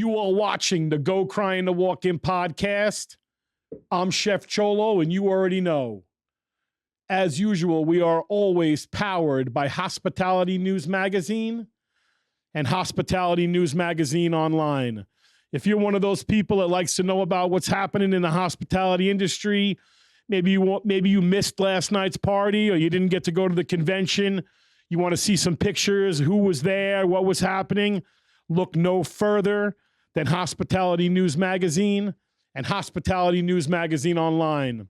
You are watching the Go Crying the Walk-In podcast. I'm Chef Cholo, and you already know. As usual, we are always powered by Hospitality News Magazine and Hospitality News Magazine Online. If you're one of those people that likes to know about what's happening in the hospitality industry, maybe you missed last night's party or you didn't get to go to the convention, you want to see some pictures, who was there, what was happening, look no further than Hospitality News Magazine and Hospitality News Magazine Online.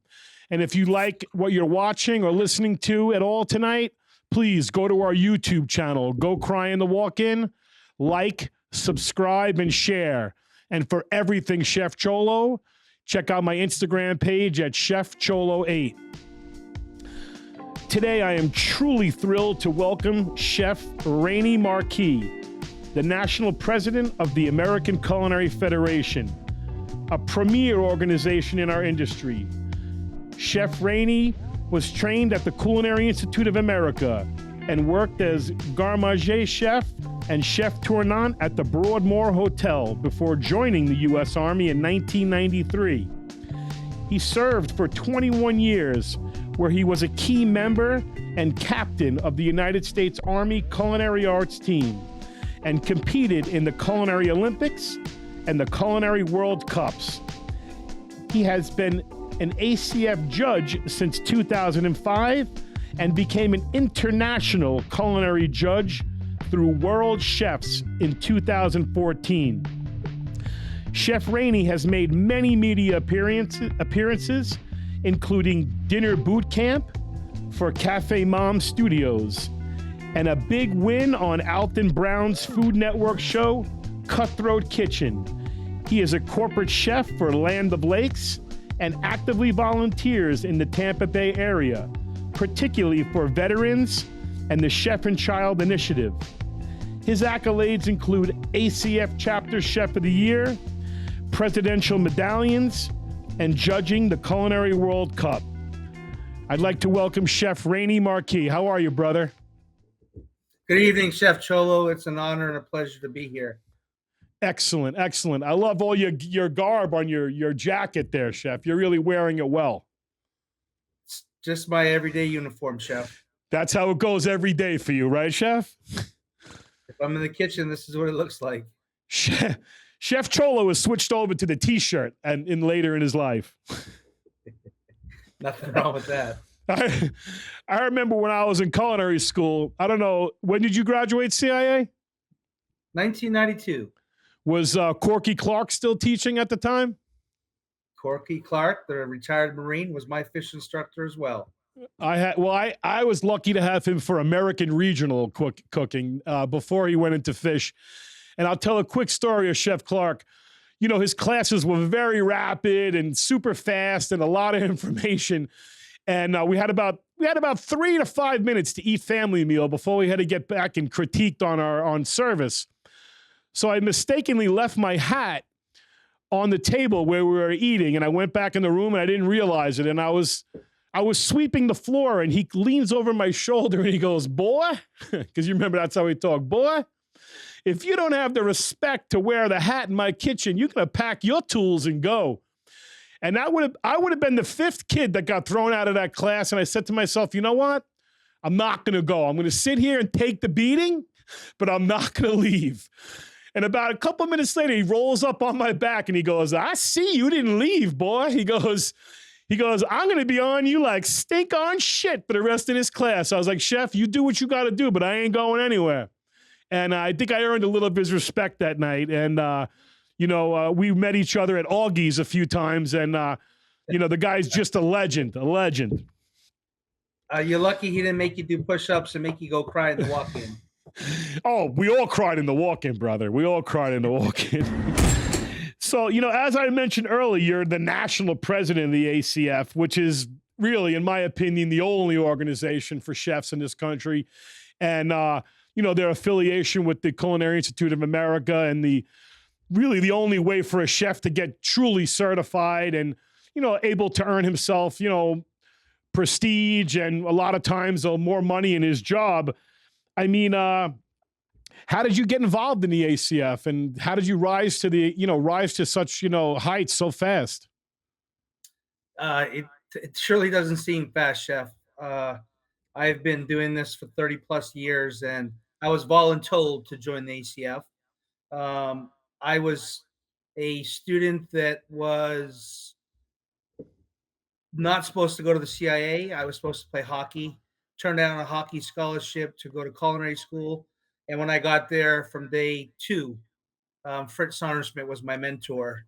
And if you like what you're watching or listening to at all tonight, please go to our YouTube channel, Go Crying the Walk-In, like, subscribe, and share. And for everything Chef Cholo, check out my Instagram page at Chef Cholo8. Today, I am truly thrilled to welcome Chef Rene Marquis, the National President of the American Culinary Federation, a premier organization in our industry. Chef Rene was trained at the Culinary Institute of America and worked as garde chef and chef tournant at the Broadmoor Hotel before joining the U.S. Army in 1993. He served for 21 years, where he was a key member and captain of the United States Army Culinary Arts team, and competed in the Culinary Olympics and the Culinary World Cups. He has been an ACF judge since 2005 and became an international culinary judge through World Chefs in 2014. Chef Rene has made many media appearances, including Dinner Boot Camp for Cafe Mom Studios, and a big win on Alton Brown's Food Network show, Cutthroat Kitchen. He is a corporate chef for Land of Lakes and actively volunteers in the Tampa Bay area, particularly for veterans and the Chef and Child Initiative. His accolades include ACF Chapter Chef of the Year, presidential medallions, and judging the Culinary World Cup. I'd like to welcome Chef Rene Marquis. How are you, brother? Good evening, Chef Cholo. It's an honor and a pleasure to be here. Excellent, excellent. I love all your garb on your jacket there, Chef. You're really wearing it well. It's just my everyday uniform, Chef. That's how it goes every day for you, right, Chef? If I'm in the kitchen, this is what it looks like. Chef Cholo has switched over to the T-shirt and later in his life. Nothing wrong with that. I remember when I was in culinary school, I don't know, when did you graduate CIA? 1992. Was Corky Clark still teaching at the time? Corky Clark, the retired Marine, was my fish instructor as well. I was lucky to have him for American regional cooking before he went into fish. And I'll tell a quick story of Chef Clark. You know, his classes were very rapid and super fast and a lot of information. And we had about 3 to 5 minutes to eat family meal before we had to get back and critiqued on service. So I mistakenly left my hat on the table where we were eating, and I went back in the room and I didn't realize it. And I was sweeping the floor, and he leans over my shoulder and he goes, "Boy," because you remember that's how he talked, "Boy, if you don't have the respect to wear the hat in my kitchen, you're gonna pack your tools and go." And I would have been the fifth kid that got thrown out of that class. And I said to myself, you know what? I'm not going to go. I'm going to sit here and take the beating, but I'm not going to leave. And about a couple minutes later, he rolls up on my back and he goes, "I see you didn't leave, boy." He goes, "I'm going to be on you like stink on shit for the rest of this class." I was like, "Chef, you do what you got to do, but I ain't going anywhere." And I think I earned a little of his respect that night. And, we met each other at Augie's a few times, and, the guy's just a legend. You're lucky he didn't make you do push-ups and make you go cry in the walk-in. Oh, we all cried in the walk-in, brother. We all cried in the walk-in. So, as I mentioned earlier, you're the national president of the ACF, which is really, in my opinion, the only organization for chefs in this country. And, their affiliation with the Culinary Institute of America and really the only way for a chef to get truly certified and, able to earn himself, prestige and a lot of times more money in his job. I mean, How did you get involved in the ACF, and how did you rise to such, heights so fast? It surely doesn't seem fast, Chef. Uh, I've been doing this for 30 plus years, and I was voluntold to join the ACF. Um, I was a student that was not supposed to go to the CIA. I was supposed to play hockey. Turned down a hockey scholarship to go to culinary school. And when I got there from day two, Fritz Sonnersmith was my mentor,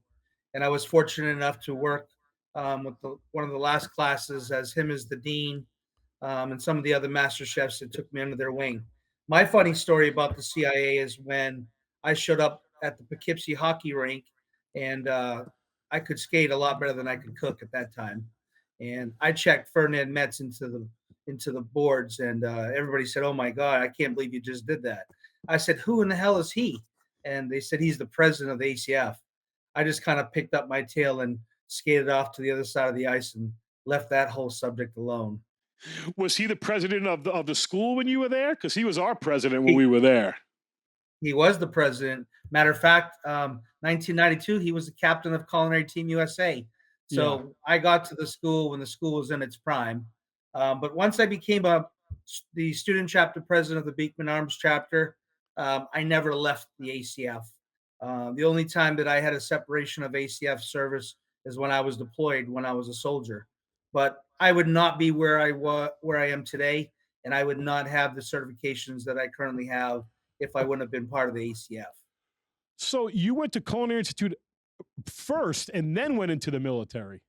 and I was fortunate enough to work with one of the last classes as him as the dean, and some of the other master chefs that took me under their wing. My funny story about the CIA is when I showed up at the Poughkeepsie hockey rink, and I could skate a lot better than I could cook at that time. And I checked Ferdinand Metz into the boards, and everybody said, "Oh my God, I can't believe you just did that." I said, "Who in the hell is he?" And they said, "He's the president of the ACF." I just kind of picked up my tail and skated off to the other side of the ice and left that whole subject alone. Was he the president of the school when you were there? Because he was our president when He, we were there. he was the president. Matter of fact, 1992, he was the captain of Culinary Team USA. Yeah. So I got to the school when the school was in its prime. But once I became the student chapter president of the Beekman Arms chapter, I never left the ACF. The only time that I had a separation of ACF service is when I was deployed when I was a soldier. But I would not be where I am today, and I would not have the certifications that I currently have if I wouldn't have been part of the ACF. So you went to Culinary Institute first and then went into the military.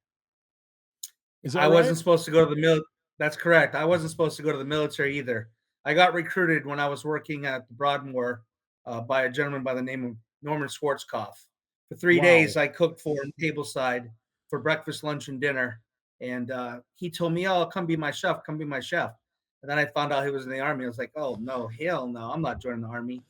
Is that I right? wasn't supposed to go to the mil. That's correct. I wasn't supposed to go to the military either. I got recruited when I was working at the Broadmoor by a gentleman by the name of Norman Schwarzkopf. For 3 days, Wow. I cooked for him tableside for breakfast, lunch, and dinner. And he told me, "Oh, come be my chef. Come be my chef." And then I found out he was in the army. I was like, "Oh no, hell no! I'm not joining the army."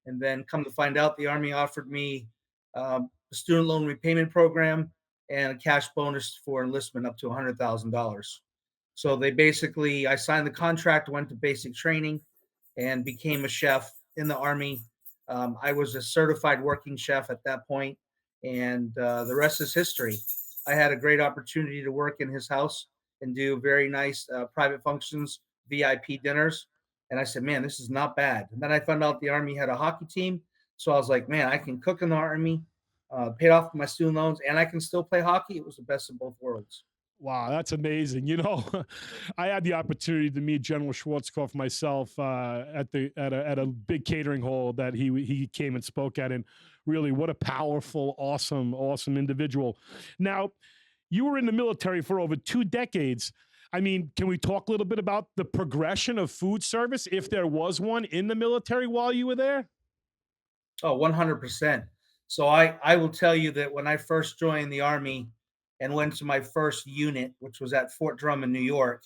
And then come to find out, the Army offered me a student loan repayment program and a cash bonus for enlistment up to $100,000. So I signed the contract, went to basic training, and became a chef in the Army. I was a certified working chef at that point, and the rest is history. I had a great opportunity to work in his house and do very nice private functions, VIP dinners. And I said, "Man, this is not bad." And then I found out the Army had a hockey team. So I was like, "Man, I can cook in the Army, paid off my student loans, and I can still play hockey." It was the best of both worlds. Wow, that's amazing. I had the opportunity to meet General Schwarzkopf myself at a big catering hall that he came and spoke at, and really, what a powerful, awesome individual. Now, you were in the military for over 2 decades. I mean, can we talk a little bit about the progression of food service, if there was one in the military while you were there? Oh, 100%. So I will tell you that when I first joined the Army and went to my first unit, which was at Fort Drum in New York,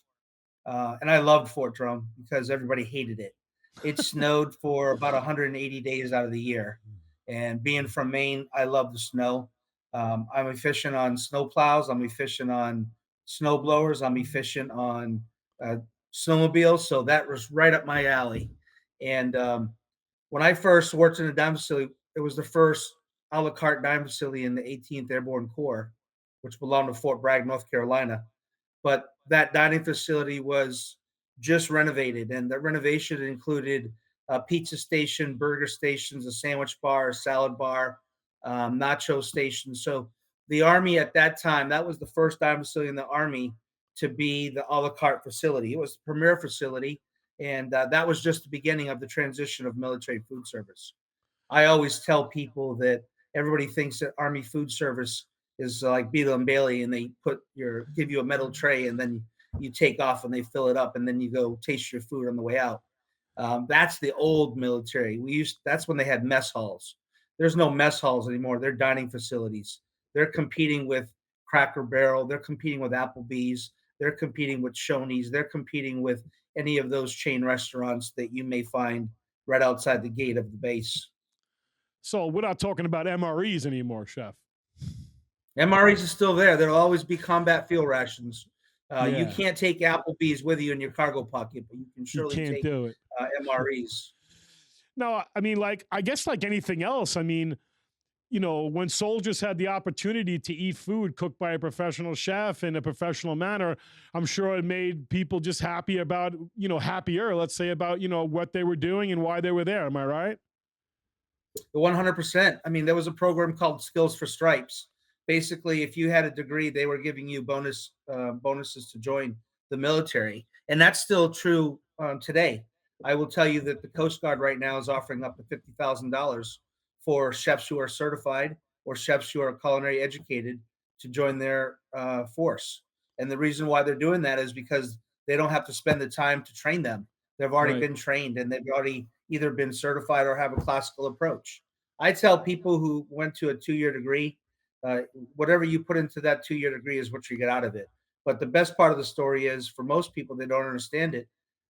and I loved Fort Drum because everybody hated it. It snowed for about 180 days out of the year. And being from Maine, I love the snow. I'm efficient on snow plows. I'm efficient on snow blowers. I'm efficient on uh, snowmobiles. So that was right up my alley. And when I first worked in a dining facility, it was the first a la carte dining facility in the 18th Airborne Corps, which belonged to Fort Bragg, North Carolina. But that dining facility was just renovated, and the renovation included a pizza station, burger stations, a sandwich bar, a salad bar, nacho station. So the Army at that time, that was the first dining facility in the Army to be the a la carte facility. It was the premier facility, and that was just the beginning of the transition of military food service. I always tell people that everybody thinks that Army food service is like Beetle and Bailey, and they give you a metal tray, and then you take off and they fill it up, and then you go taste your food on the way out. That's the old military. That's when they had mess halls. There's no mess halls anymore. They're dining facilities. They're competing with Cracker Barrel. They're competing with Applebee's. They're competing with Shoney's. They're competing with any of those chain restaurants that you may find right outside the gate of the base. So we're not talking about MREs anymore, chef. MREs are still there. There'll always be combat fuel rations. You Yeah, can't take Applebee's with you in your cargo pocket, but you can you surely can't take do it. MREs. No, I mean, like, I guess like anything else, I mean, when soldiers had the opportunity to eat food cooked by a professional chef in a professional manner, I'm sure it made people just happy about, happier, let's say, about, what they were doing and why they were there. Am I right? 100%. I mean, there was a program called Skills for Stripes. Basically, if you had a degree, they were giving you bonuses to join the military, and that's still true today. I will tell you that the Coast Guard right now is offering up to $50,000 for chefs who are certified or chefs who are culinary educated to join their force. And the reason why they're doing that is because they don't have to spend the time to train them. They've already Right. been trained and they've already either been certified or have a classical approach. I tell people who went to a 2 year degree, uh, whatever you put into that 2 year degree is what you get out of it. But the best part of the story is for most people, they don't understand it.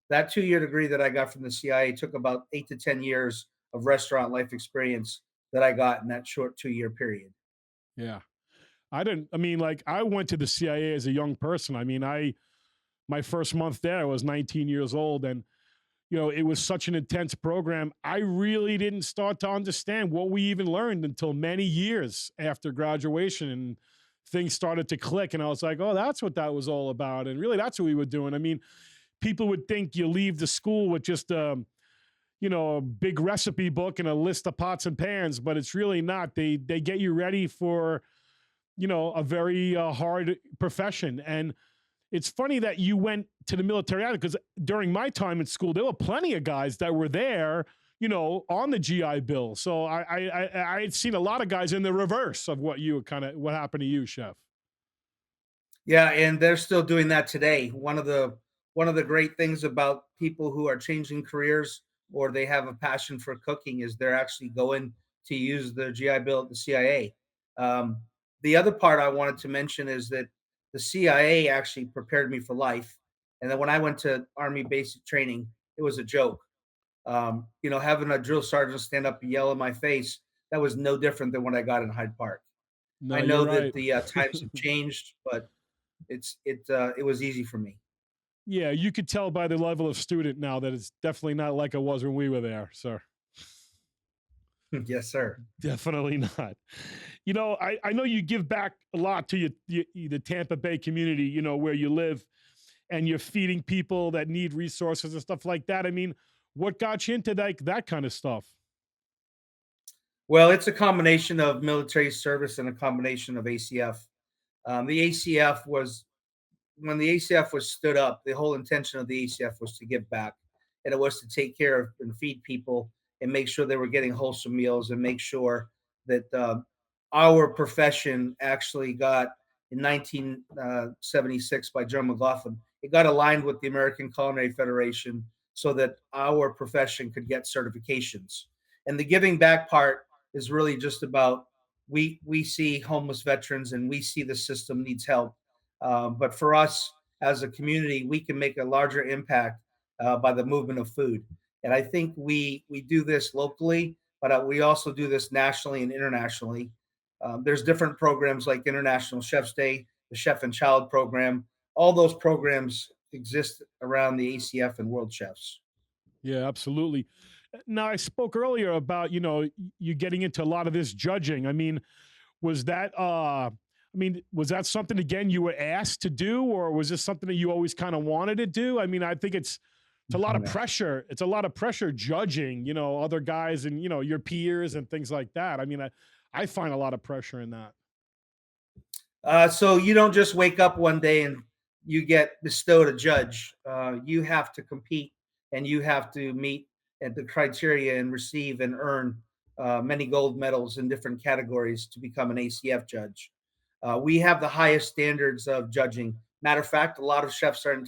That 2 year degree that I got from the CIA took about 8 to 10 years of restaurant life experience that I got in that short 2 year period. Yeah. I mean, like, I went to the CIA as a young person. I mean, my first month there, I was 19 years old. And, it was such an intense program. I really didn't start to understand what we even learned until many years after graduation. And things started to click. And I was like, oh, that's what that was all about. And really, that's what we were doing. I mean, people would think you leave the school with just a big recipe book and a list of pots and pans, but it's really not. They get you ready for, a very hard profession. And it's funny that you went to the military because during my time in school, there were plenty of guys that were there, on the GI Bill. So I had seen a lot of guys in the reverse of what happened to you, Chef. Yeah, and they're still doing that today. One of the great things about people who are changing careers or they have a passion for cooking is they're actually going to use the GI Bill at the CIA. Um, the other part I wanted to mention is that the CIA actually prepared me for life, and then when I went to Army basic training, it was a joke. Having a drill sergeant stand up and yell in my face, that was no different than what I got in Hyde Park. No, I you're know that right. the times have changed, but it was easy for me. Yeah, you could tell by the level of student now that it's definitely not like it was when we were there, sir. Yes, sir. Definitely not. I know you give back a lot to the Tampa Bay community, where you live, and you're feeding people that need resources and stuff like that. I mean, what got you into that kind of stuff? Well, it's a combination of military service and a combination of ACF. The ACF was when the ACF was stood up, the whole intention of the ACF was to give back, and it was to take care of and feed people and make sure they were getting wholesome meals and make sure that our profession actually got in 1976 by Joe McLaughlin. It got aligned with the American Culinary Federation so that our profession could get certifications. And the giving back part is really just about we see homeless veterans and we see the system needs help, but for us as a community, we can make a larger impact by the movement of food. And I think we do this locally, but we also do this nationally and internationally. There's different programs like International Chef's Day, the Chef and Child program. All those programs exist around the ACF and World Chefs. Yeah, absolutely. Now, I spoke earlier about, you getting into a lot of this judging. I mean, was that was that something again you were asked to do, or was this something that you always kind of wanted to do? I mean, I think it's a lot Oh, of no. pressure. It's a lot of pressure judging, other guys and your peers and things like that. I mean, I find a lot of pressure in that. So you don't just wake up one day and you get bestowed a judge. You have to compete and you have to meet at the criteria and receive and earn many gold medals in different categories to become an ACF judge. We have the highest standards of judging. Matter of fact, a lot of chefs are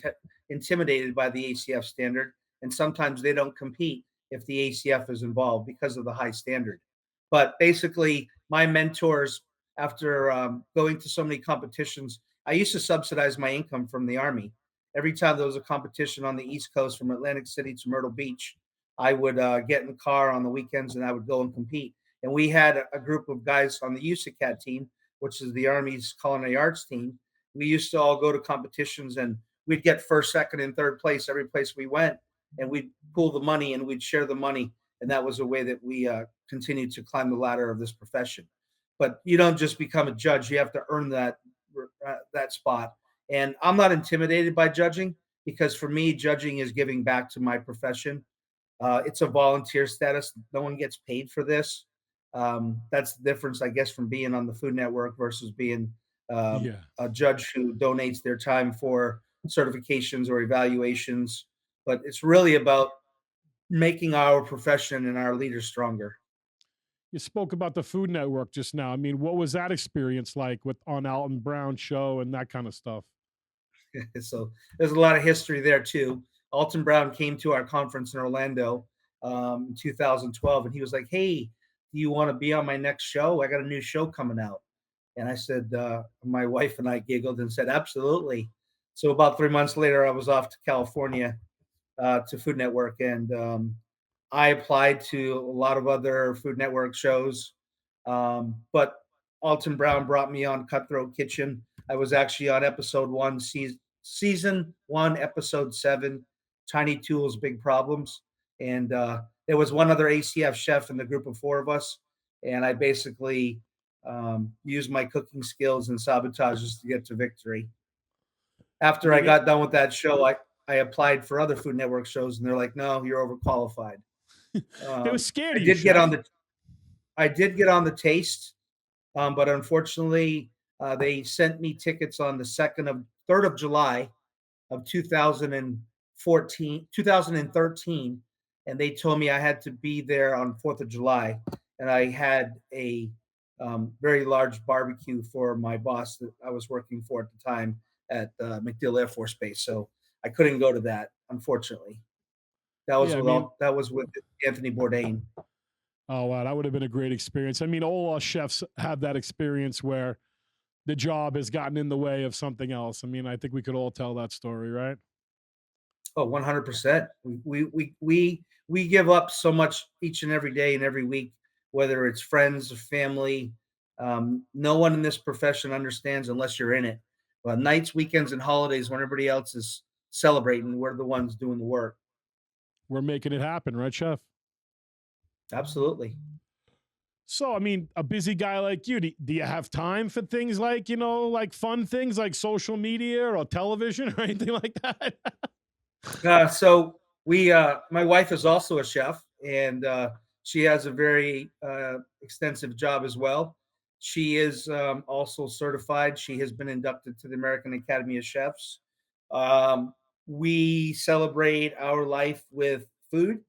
intimidated by the ACF standard, and sometimes they don't compete if the ACF is involved because of the high standard. But basically, my mentors, after going to so many competitions, I used to subsidize my income from the Army. Every time there was a competition on the East Coast from Atlantic City to Myrtle Beach, I would get in the car on the weekends and I would go and compete. And we had a group of guys on the USACAT team, which is the Army's culinary arts team. We used to all go to competitions and we'd get first, second, and third place every place we went. And we'd pool the money and we'd share the money. and that was a way that we continued to climb the ladder of this profession. But you don't just become a judge; you have to earn that spot. And I'm not intimidated by judging because for me, judging is giving back to my profession. It's a volunteer status. No one gets paid for this. That's the difference, I guess, from being on the Food Network versus being Yeah. a judge who donates their time for certifications or evaluations. But it's really about making our profession and our leaders stronger. You spoke about the Food Network just now. I mean, what was that experience like with on Alton Brown show and that kind of stuff? So there's a lot of history there too. Alton Brown came to our conference in Orlando in 2012, and he was like, "Hey, do you want to be on my next show? I got a new show coming out." And I said, my wife and I giggled and said, "Absolutely." So about 3 months later, I was off to California to Food Network, and I applied to a lot of other Food Network shows, but Alton Brown brought me on Cutthroat Kitchen. I was actually on episode one, season one, episode seven, Tiny Tools, Big Problems, and there was one other ACF chef in the group of four of us, and I basically used my cooking skills and sabotages to get to victory. I After I mean, got done with that show, I applied for other Food Network shows, and they're like, "No, you're overqualified." they were Um, scared I of you, did get on chef. the I did get on the taste, but unfortunately, they sent me tickets on the 3rd of July of 2013, and they told me I had to be there on 4th of July, and I had a very large barbecue for my boss that I was working for at the time at MacDill Air Force Base, so I couldn't go to that, unfortunately. Yeah, I mean, That was with Anthony Bourdain. oh wow, that would have been a great experience. I mean, all us chefs have that experience where the job has gotten in the way of something else. I mean, I think we could all tell that story, right? Oh, 100%. We give up so much each and every day and every week, whether it's friends or family. No one in this profession understands unless you're in it. Well, nights, weekends, and holidays, when everybody else is celebrating, we're the ones doing the work. We're making it happen, right, chef? Absolutely. So, I mean, a busy guy like you, do you have time for things like, like fun things like social media or television or anything like that? My wife is also a chef, and she has a very extensive job as well. She is also certified. She has been inducted to the American Academy of Chefs. Um, we celebrate our life with food,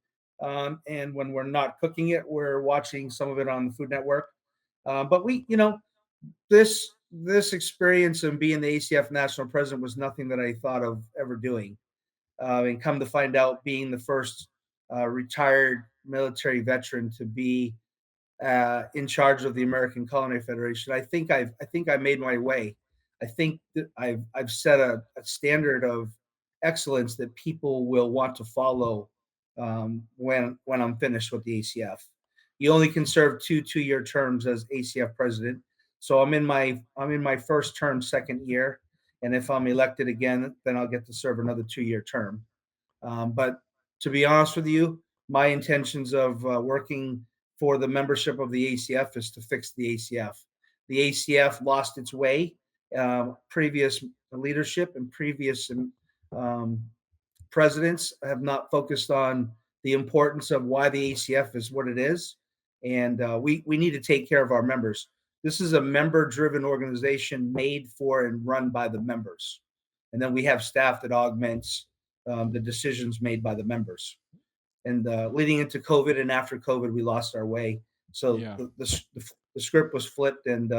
and when we're not cooking it, we're watching some of it on the Food Network. But this experience of being the ACF national president was nothing that I thought of ever doing, and come to find out, being the first retired military veteran to be in charge of the American Culinary Federation, I think I made my way. I think that I've set a standard of excellence that people will want to follow when I'm finished with the ACF. You only can serve two-year terms as ACF president, so I'm in my first term, second year, and if I'm elected again, then I'll get to serve another 2-year term. But to be honest with you, my intentions of working for the membership of the ACF is to fix the ACF. The ACF lost its way. Previous leadership and previous um, presidents have not focused on the importance of why the ACF is what it is, and we need to take care of our members. This is a member-driven organization made for and run by the members, and then we have staff that augments the decisions made by the members. And leading into COVID and after COVID, we lost our way. So Yeah. the script was flipped, and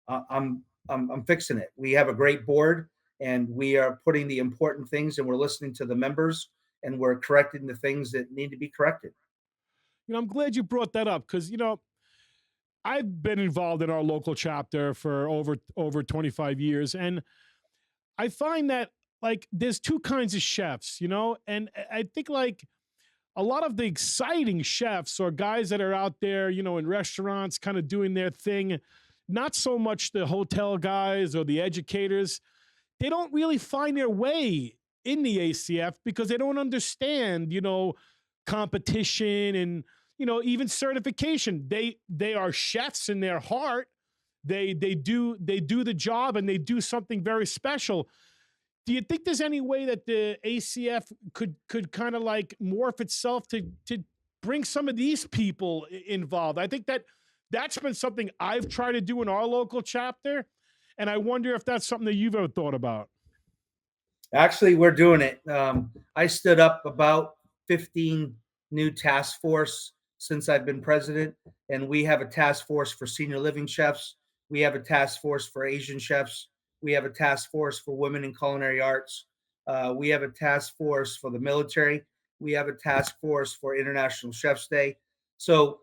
I'm fixing it. We have a great board, and we are putting the important things, and we're listening to the members, and we're correcting the things that need to be corrected. I'm glad you brought that up because, I've been involved in our local chapter for over 25 years, and I find that like there's two kinds of chefs, and I think like a lot of the exciting chefs are guys that are out there, in restaurants kind of doing their thing, not so much the hotel guys or the educators. They don't really find their way in the ACF because they don't understand, competition and, even certification. They are chefs in their heart. They do the job, and they do something very special. Do you think there's any way that the ACF could kind of like morph itself to bring some of these people involved? I think that's been something I've tried to do in our local chapter, and I wonder if that's something that you've ever thought about. Actually, we're doing it. I stood up about 15 new task force since I've been president, and we have a task force for senior living chefs. We have a task force for Asian chefs. We have a task force for women in culinary arts. We have a task force for the military. We have a task force for International Chefs Day. So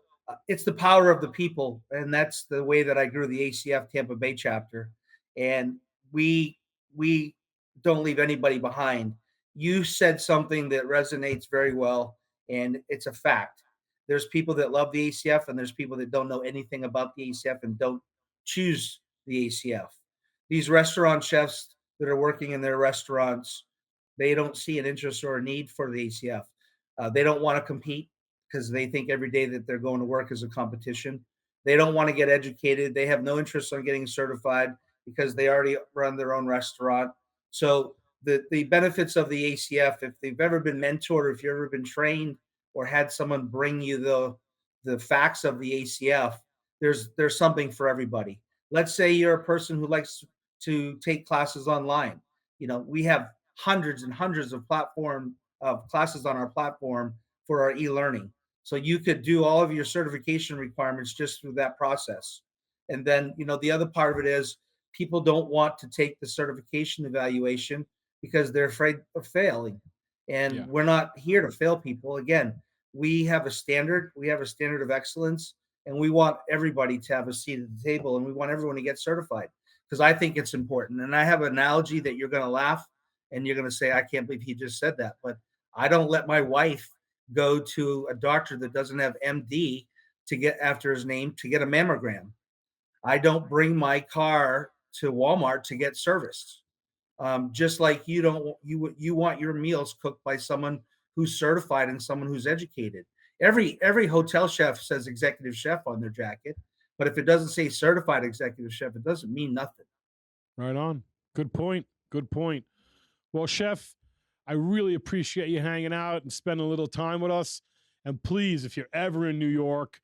it's the power of the people, and that's the way that I grew the ACF Tampa Bay chapter. And we don't leave anybody behind. You said something that resonates very well, and it's a fact. There's people that love the ACF, and there's people that don't know anything about the ACF and don't choose the ACF. These restaurant chefs that are working in their restaurants, they don't see an interest or a need for the ACF. They don't want to compete because they think every day that they're going to work is a competition. They don't want to get educated. They have no interest on getting certified because they already run their own restaurant. So the benefits of the ACF, if they've ever been mentored, if you've ever been trained or had someone bring you the facts of the ACF, there's something for everybody. Let's say you're a person who likes to take classes online. We have hundreds and hundreds of classes on our platform for our e-learning. So you could do all of your certification requirements just through that process. And then, the other part of it is people don't want to take the certification evaluation because they're afraid of failing. And we're not here to fail people. Again, we have a standard of excellence, and we want everybody to have a seat at the table, and we want everyone to get certified because I think it's important. And I have an analogy that you're going to laugh and you're going to say, I can't believe he just said that. But I don't let my wife go to a doctor that doesn't have MD to get after his name to get a mammogram. I don't bring my car to Walmart to get serviced. Just like you want your meals cooked by someone who's certified and someone who's educated. Every hotel chef says executive chef on their jacket, but if it doesn't say certified executive chef, it doesn't mean nothing. Right on. Good point. Good point. Well, Chef, I really appreciate you hanging out and spending a little time with us. And please, if you're ever in New York,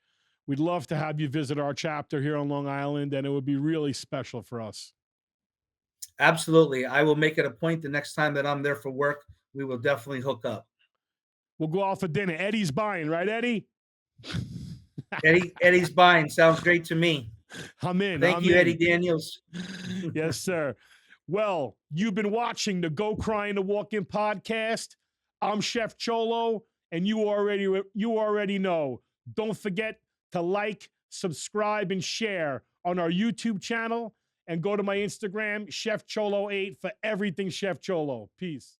we'd love to have you visit our chapter here on Long Island, and it would be really special for us. Absolutely. I will make it a point the next time that I'm there for work. We will definitely hook up. We'll go out for dinner. Eddie's buying, right, Eddie? Eddie's buying. Sounds great to me. I'm in. Thank you, Eddie Daniels. Yes, sir. Well, you've been watching the Go Crying to Walk In podcast. I'm Chef Cholo, and you already know. Don't forget to like, subscribe, and share on our YouTube channel, and go to my Instagram, Chef Cholo 8, for everything Chef Cholo. Peace.